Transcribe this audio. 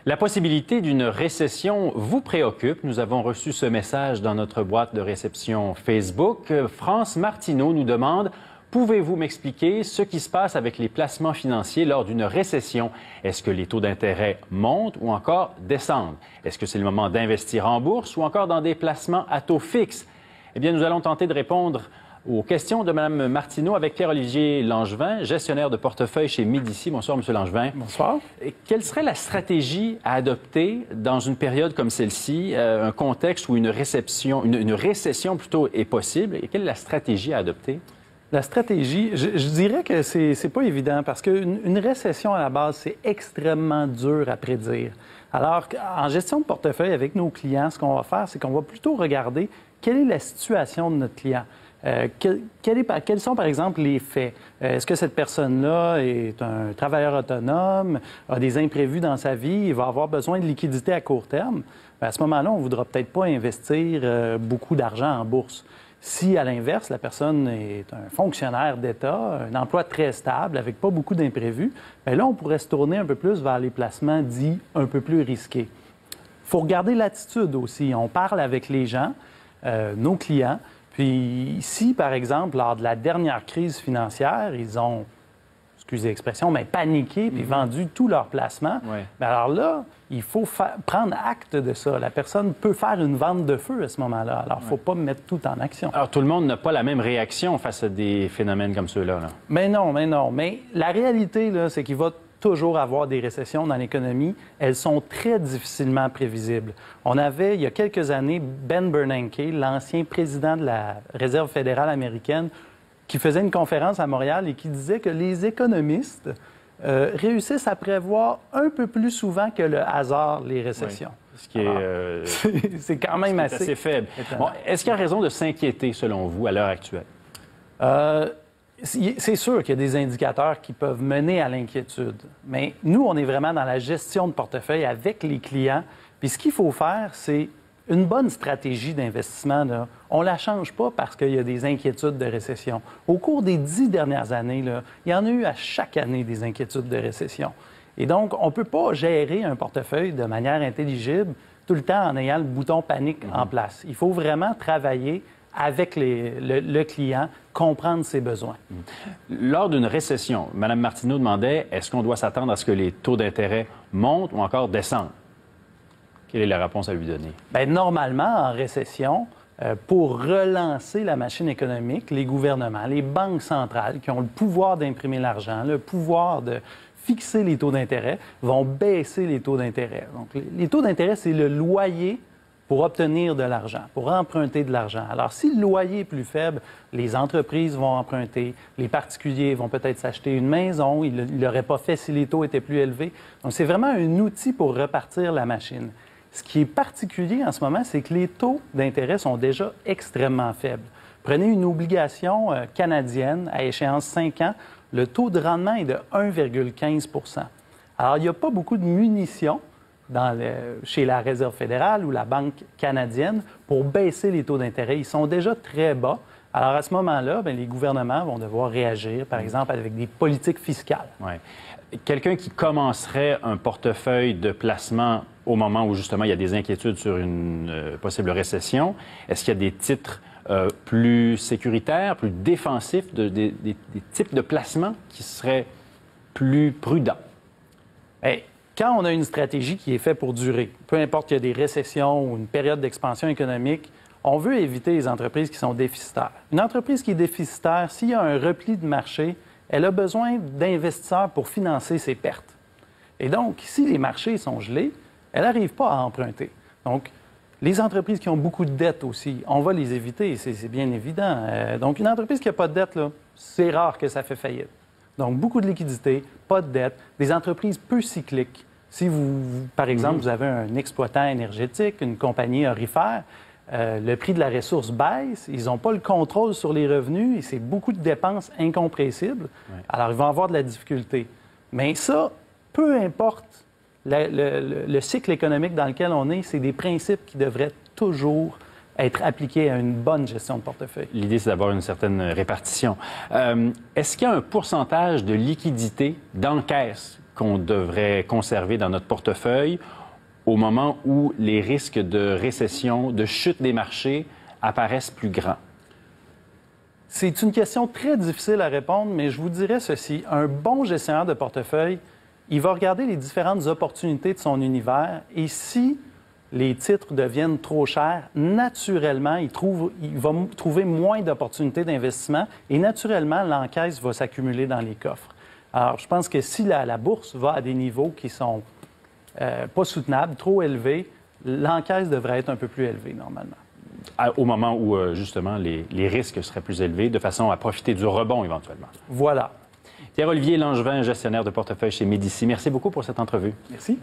La possibilité d'une récession vous préoccupe. Nous avons reçu ce message dans notre boîte de réception Facebook. France Martineau nous demande: pouvez-vous m'expliquer ce qui se passe avec les placements financiers lors d'une récession? Est-ce que les taux d'intérêt montent ou encore descendent? Est-ce que c'est le moment d'investir en bourse ou encore dans des placements à taux fixe? Eh bien, nous allons tenter de répondre aux questions de Mme Martineau avec Pierre-Olivier Langevin, gestionnaire de portefeuille chez Médicis. Bonsoir, M. Langevin. Bonsoir. Quelle serait la stratégie à adopter dans une période comme celle-ci, un contexte où une récession plutôt est possible? Et quelle est la stratégie à adopter? La stratégie, je dirais que c'est pas évident parce qu'une récession à la base, c'est extrêmement dur à prédire. Alors, en gestion de portefeuille avec nos clients, ce qu'on va faire, c'est qu'on va plutôt regarder quelle est la situation de notre client. Quels sont, par exemple, les faits? Est-ce que cette personne-là est un travailleur autonome, a des imprévus dans sa vie, il va avoir besoin de liquidité à court terme? Bien, à ce moment-là, on ne voudra peut-être pas investir beaucoup d'argent en bourse. Si, à l'inverse, la personne est un fonctionnaire d'État, un emploi très stable, avec pas beaucoup d'imprévus, bien là, on pourrait se tourner un peu plus vers les placements dits un peu plus risqués. Il faut regarder l'attitude aussi. On parle avec les gens, nos clients. Puis si, par exemple, lors de la dernière crise financière, ils ont, excusez l'expression, mais paniqué puis vendu tous leurs placements, bien alors là, il faut prendre acte de ça. La personne peut faire une vente de feu à ce moment-là. Alors, il ne faut pas mettre tout en action. Alors, tout le monde n'a pas la même réaction face à des phénomènes comme ceux-là. Là. Mais non. Mais la réalité, là, c'est qu'il va toujours avoir des récessions dans l'économie. Elles sont très difficilement prévisibles. On avait, il y a quelques années, Ben Bernanke, l'ancien président de la Réserve fédérale américaine, qui faisait une conférence à Montréal et qui disait que les économistes réussissent à prévoir un peu plus souvent que le hasard les récessions. Oui. Ce qui est, c'est quand même assez faible. Bon, est-ce qu'il y a raison de s'inquiéter, selon vous, à l'heure actuelle? C'est sûr qu'il y a des indicateurs qui peuvent mener à l'inquiétude. Mais nous, on est vraiment dans la gestion de portefeuille avec les clients. Puis ce qu'il faut faire, c'est une bonne stratégie d'investissement. Là, on ne la change pas parce qu'il y a des inquiétudes de récession. Au cours des 10 dernières années, là, il y en a eu à chaque année des inquiétudes de récession. Et donc, on ne peut pas gérer un portefeuille de manière intelligible tout le temps en ayant le bouton panique en place. Il faut vraiment travailler avec le client, comprendre ses besoins. Lors d'une récession, Mme Martineau demandait, est-ce qu'on doit s'attendre à ce que les taux d'intérêt montent ou encore descendent? Quelle est la réponse à lui donner? Bien, normalement, en récession, pour relancer la machine économique, les gouvernements, les banques centrales qui ont le pouvoir d'imprimer l'argent, le pouvoir de fixer les taux d'intérêt, vont baisser les taux d'intérêt. Donc, les taux d'intérêt, c'est le loyer pour obtenir de l'argent, pour emprunter de l'argent. Alors, si le loyer est plus faible, les entreprises vont emprunter, les particuliers vont peut-être s'acheter une maison, ils ne l'auraient pas fait si les taux étaient plus élevés. Donc, c'est vraiment un outil pour repartir la machine. Ce qui est particulier en ce moment, c'est que les taux d'intérêt sont déjà extrêmement faibles. Prenez une obligation canadienne à échéance 5 ans, le taux de rendement est de 1,15 %. Alors, il n'y a pas beaucoup de munitions chez la Réserve fédérale ou la Banque canadienne pour baisser les taux d'intérêt. Ils sont déjà très bas. Alors, à ce moment-là, bien, les gouvernements vont devoir réagir, par exemple, avec des politiques fiscales. Oui. Quelqu'un qui commencerait un portefeuille de placement au moment où, justement, il y a des inquiétudes sur une possible récession, est-ce qu'il y a des titres plus sécuritaires, plus défensifs, des types de placements qui seraient plus prudents? Bien, quand on a une stratégie qui est faite pour durer, peu importe qu'il y a des récessions ou une période d'expansion économique, on veut éviter les entreprises qui sont déficitaires. Une entreprise qui est déficitaire, s'il y a un repli de marché, elle a besoin d'investisseurs pour financer ses pertes. Et donc, si les marchés sont gelés, elle n'arrive pas à emprunter. Donc, les entreprises qui ont beaucoup de dettes aussi, on va les éviter, c'est bien évident. Donc, une entreprise qui n'a pas de dette, là, c'est rare que ça fait faillite. Donc, beaucoup de liquidités, pas de dette, des entreprises peu cycliques. Si par exemple, vous avez un exploitant énergétique, une compagnie aurifère, le prix de la ressource baisse, ils n'ont pas le contrôle sur les revenus et c'est beaucoup de dépenses incompressibles. Ouais. Alors, ils vont avoir de la difficulté. Mais ça, peu importe le cycle économique dans lequel on est, c'est des principes qui devraient toujours être appliqués à une bonne gestion de portefeuille. L'idée, c'est d'avoir une certaine répartition. Est-ce qu'il y a un pourcentage de liquidité d'encaisse qu'on devrait conserver dans notre portefeuille au moment où les risques de récession, de chute des marchés apparaissent plus grands? C'est une question très difficile à répondre, mais je vous dirais ceci. Un bon gestionnaire de portefeuille, il va regarder les différentes opportunités de son univers et si les titres deviennent trop chers, naturellement, il va trouver moins d'opportunités d'investissement et naturellement, l'encaisse va s'accumuler dans les coffres. Alors, je pense que si la bourse va à des niveaux qui sont pas soutenables, trop élevés, l'encaisse devrait être un peu plus élevée normalement. Au moment où, justement, les risques seraient plus élevés, de façon à profiter du rebond éventuellement. Voilà. Pierre-Olivier Langevin, gestionnaire de portefeuille chez Médici, merci beaucoup pour cette entrevue. Merci.